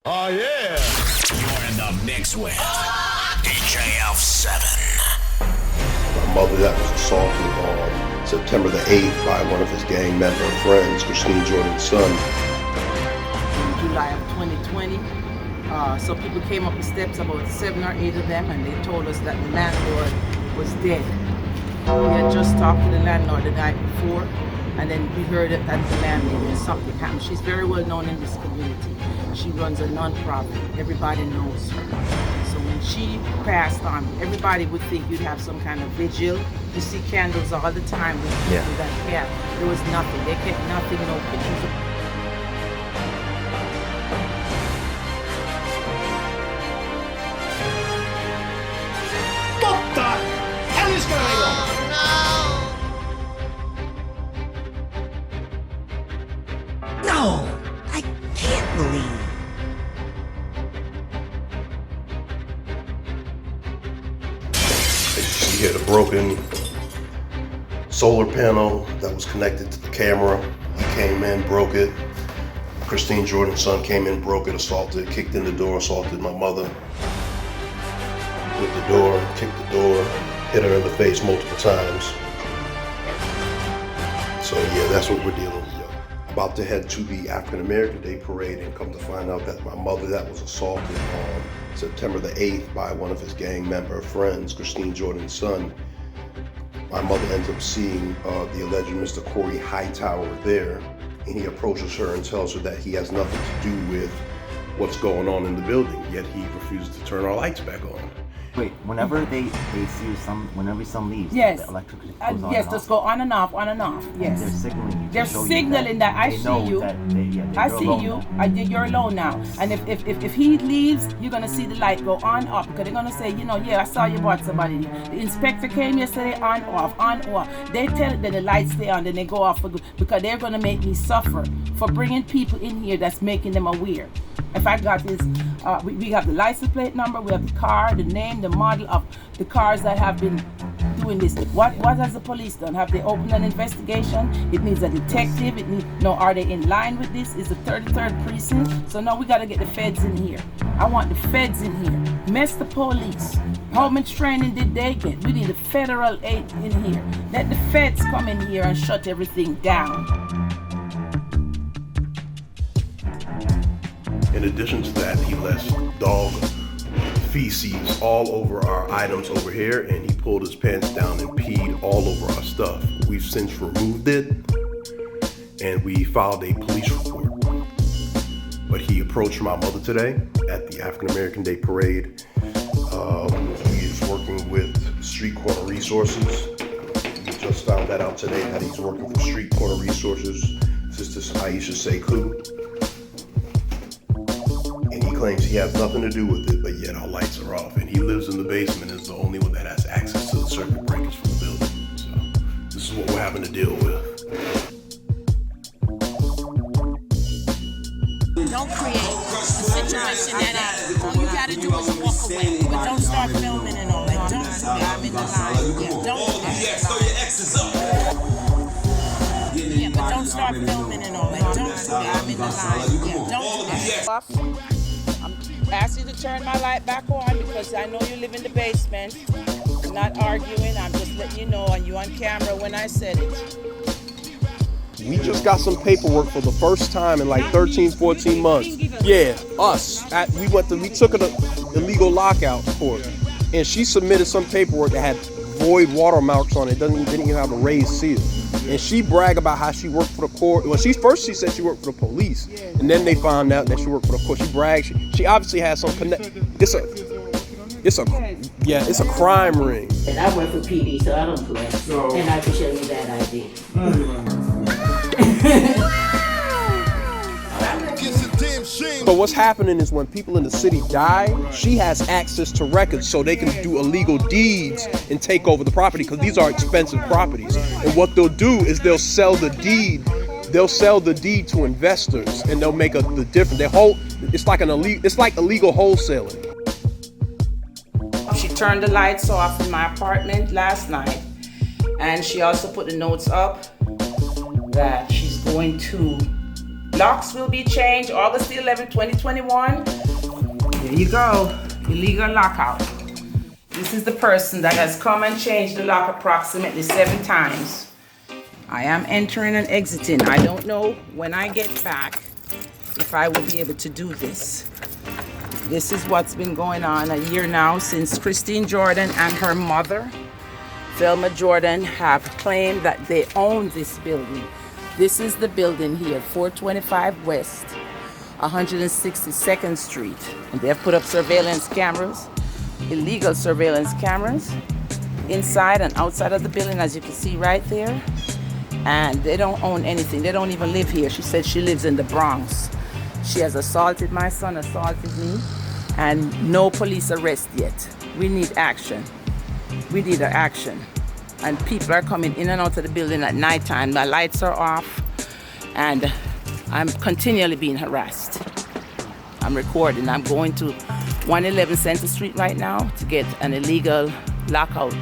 Oh, yeah. You're in the mix with DJ Elf7. My mother that was assaulted on September the 8th by one of his gang member friends, Christine Jordan's son. In July of 2020, some people came up the steps, about 7 or 8 of them, and they told us that the landlord was dead. We had just talked to the landlord the night before, and then we heard that the landlady, something happened. She's very well known in this community. She runs a non-profit. Everybody knows her. So when she passed on, everybody would think you'd have some kind of vigil. You see candles all the time with people that care. There was nothing. They kept nothing, no pictures of. What the hell is going on? No, I can't believe. She had a broken solar panel that was connected to the camera. He came in, broke it. Christine Jordan's son came in, broke it, assaulted, kicked in the door, assaulted my mother with the door, kicked the door, hit her in the face multiple times. So yeah, that's what we're dealing with. About to head to the African American Day Parade and come to find out that my mother that was assaulted on September the 8th by one of his gang member friends, Christine Jordan's son. My mother ends up seeing the alleged Mr. Corey Hightower there, and he approaches her and tells her that he has nothing to do with what's going on in the building, yet he refuses to turn our lights back on. Wait, whenever they see whenever some leaves, Yes. the electric goes on Yes, and just off. go on and off, on and off. Yes. They're signaling you. to They're show you signaling that I they see know you. that I you're see alone you. now. You're alone now. And if he leaves, you're gonna see the light go on off because they're gonna say, I saw you brought somebody. The inspector came yesterday, on off, on off. They tell it that the lights stay on, then they go off for good because they're gonna make me suffer for bringing people in here that's making them aware. If I got this, we have the license plate number, we have the car, the name, the model of the cars that have been doing this. What has the police done? Have they opened an investigation? It needs a detective. Are they in line with this? Is the 33rd precinct? So now we gotta get the feds in here. I want the feds in here. Mess the police. How much training did they get? We need a federal aid in here. Let the feds come in here and shut everything down. In addition to that, he left dog feces all over our items over here, and he pulled his pants down and peed all over our stuff. We've since removed it, and we filed a police report. But he approached my mother today at the African American Day Parade. He is working with Street Corner Resources. We just found that out today, that he's working for Street Corner Resources. Sister Aisha Sekou. And he claims he has nothing to do with it, but yet our lights are off. And he lives in the basement and is the only one that has access to the circuit breakers for the building. So this is what we're having to deal with. Don't create a situation that all you gotta do is walk away. But don't start filming and all that. Don't do that. I'm in the line. Yeah, don't do that. Throw your exes up. Yeah, but don't start filming and all that. Don't do that. I'm in the line. Yeah, don't do that. I'm asking you to turn my light back on because I know you live in the basement. I'm not arguing. I'm just letting you know, and you on camera when I said it. We just got some paperwork for the first time in like 13, 14 months. Yeah, us. We took her to illegal lockout court, and she submitted some paperwork that had void watermarks on it. Didn't even have a raised seal. And she bragged about how she worked for the court. Well, she said she worked for the police, and then they found out that she worked for the court. She bragged. She obviously has some connect. It's a crime ring. And I work for PD, so I don't play. And I can show you that ID. But what's happening is when people in the city die, she has access to records so they can do illegal deeds and take over the property because these are expensive properties. And what they'll do is they'll sell the deed. They'll sell the deed to investors and they'll make the difference. It's like illegal wholesaling. She turned the lights off in my apartment last night, and she also put the notes up that she's going to Locks will be changed August the 11th, 2021. There you go, illegal lockout. This is the person that has come and changed the lock approximately 7 times. I am entering and exiting. I don't know when I get back if I will be able to do this. This is what's been going on a year now since Christine Jordan and her mother, Thelma Jordan, have claimed that they own this building. This is the building here, 425 West, 162nd Street. And they have put up surveillance cameras, illegal surveillance cameras, inside and outside of the building, as you can see right there. And they don't own anything. They don't even live here. She said she lives in the Bronx. She has assaulted my son, assaulted me, and no police arrest yet. We need action. We need action. And people are coming in and out of the building at nighttime. My lights are off, and I'm continually being harassed. I'm recording. I'm going to 111 Center Street right now to get an illegal lockout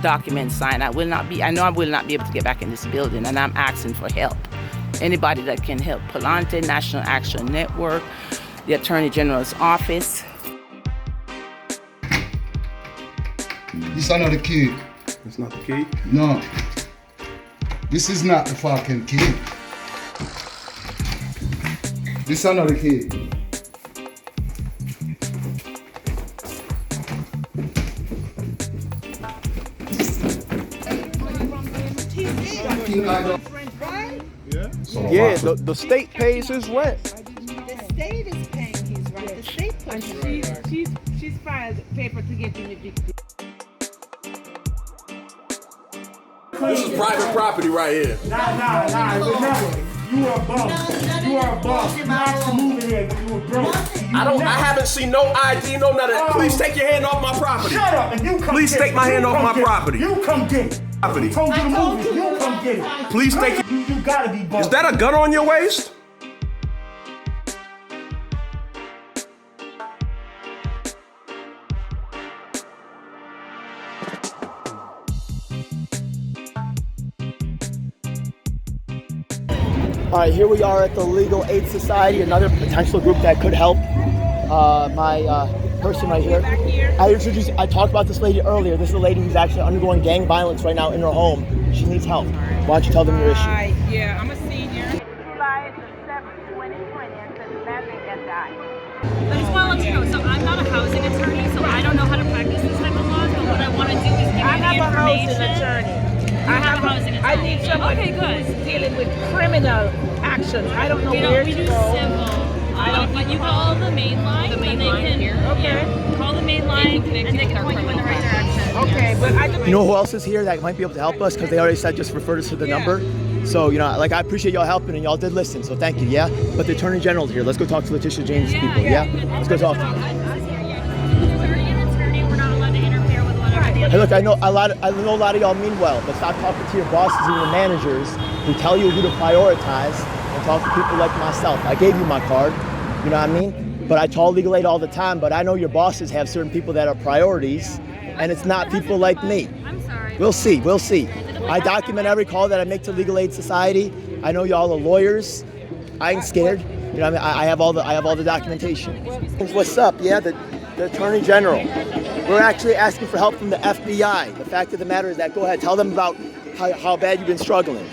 document signed. I know I will not be able to get back in this building, and I'm asking for help. Anybody that can help. Palante, National Action Network, the Attorney General's office. This is not the key. It's not the key? No. This is not the fucking key. This is not the key. Yeah, the state pays his rent. The state is paying his rent. The state puts And she's filed paper to get him evicted. This is private property right here. Nah. Remember, you are a bum. You are a bum. You asked to move in here, but you were broke. I haven't seen no ID, no nothing. Please take your hand off my property. Shut up and you come Please get take it. my You hand off come my get it. property. You come get it. Property. Told you to move it. You come get it. Please take it. You gotta be bum. Is that a gun on your waist? All right, here we are at the Legal Aid Society, another potential group that could help. My person right here. I talked about this lady earlier. This is a lady who's actually undergoing gang violence right now in her home. She needs help. Why don't you tell them your issue? Yeah, I'm a senior. July the 7th, 2020, and said the man didn't die. I just want to let you know, so I'm not a housing attorney, so I don't know how to practice this type of law, but what I want to do is give you the information. I have a housing attorney. I need someone who's dealing with criminal actions. I don't know where to go. We do civil. But you call the main line. The main line here. Okay. Yeah, call the main line, and they can point you in the right direction. Okay, but I just... You know who else is here that might be able to help us? Because they already said just refer us to the number. So, I appreciate y'all helping, and y'all did listen, so thank you, yeah? But the Attorney General's here. Let's go talk to Letitia James' people, yeah? Let's go talk to them. We're not allowed to interfere with whatever the Hey, look, I know a lot of y'all mean well, but stop talking to your bosses and your managers who tell you who to prioritize and talk to people like myself. I gave you my card, you know what I mean? But I call Legal Aid all the time, but I know your bosses have certain people that are priorities, and it's not people like me. I'm sorry. We'll see. I document every call that I make to Legal Aid Society. I know y'all are lawyers. I ain't scared. You know what I mean? I have all the documentation. What's up? Yeah, the Attorney General. We're actually asking for help from the FBI. The fact of the matter is that, go ahead, tell them about how bad you've been struggling.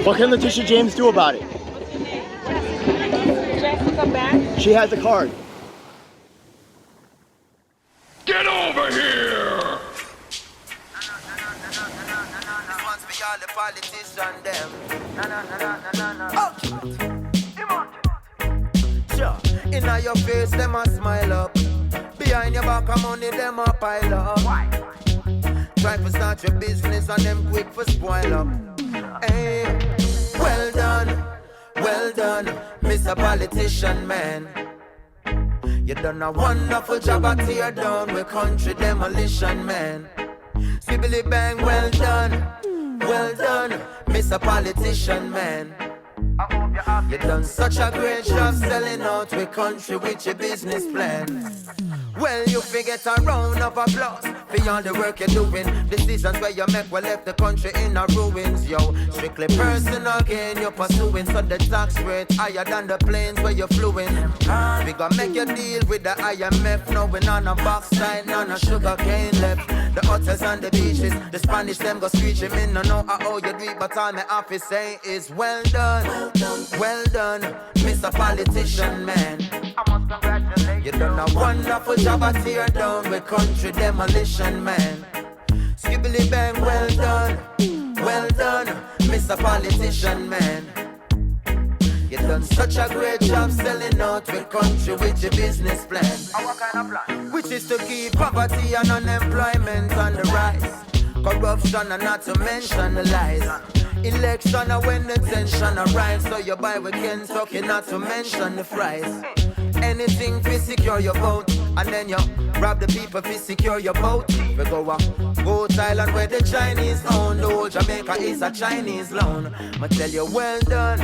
What can Letitia James do about it? Jessica back? She has a card. Get over here! Sure. Inna your face, them a smile up. Behind your back, money, them a pile up. Try to start your business and them quick for spoil up. Hey, well done, Mr. Politician Man. You done a wonderful job at tear down with country demolition, man. Sibbly bang, well done, Mr. Politician Man. You done such a great job selling out with country with your business plan. Well, you forget a round of applause for all the work you're doing. Decisions where you make will left the country in a ruins, yo. Strictly personal gain you're pursuing, so the tax rate higher than the planes where you're fluing. We gonna make you deal with the IMF, knowing on a box side, none of sugar cane left. The hotels and the beaches, the Spanish them go screeching. Me no know how you do it, but all my office say is well done, Mr. Politician man. I must congratulate you. Done a wonderful job at tear down with country demolition man. Skibbly bang, well done, Mr. Politician man. You done such a great job selling out with country with your business plan. What kind of plan? Which is to keep poverty and unemployment on the rise. Corruption and not to mention the lies. Election and when the tension arrives, so you buy with Kentucky, not to mention the fries. Anything to secure your vote, and then you rob the people to secure your boat. We go Thailand where the Chinese own. The whole Jamaica is a Chinese loan. I tell you, well done,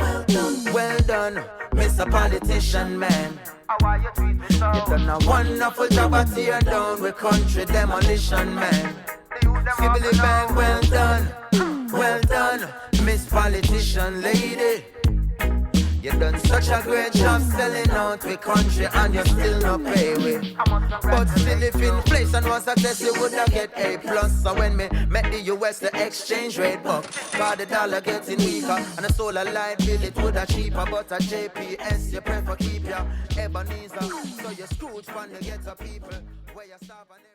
Mr. Politician man. You done a wonderful job at tear down with country demolition man. Skibbly bang, well done, Miss Politician lady. You done such a great job selling out with country and you still not pay with. But still if inflation was a test you would have get A+. So when me met the US the exchange rate buck, cause the dollar getting weaker and the solar light bill it would have cheaper. But a JPS you prefer keep your Ebenezer. So you Scrooge from the ghetto people where you stop and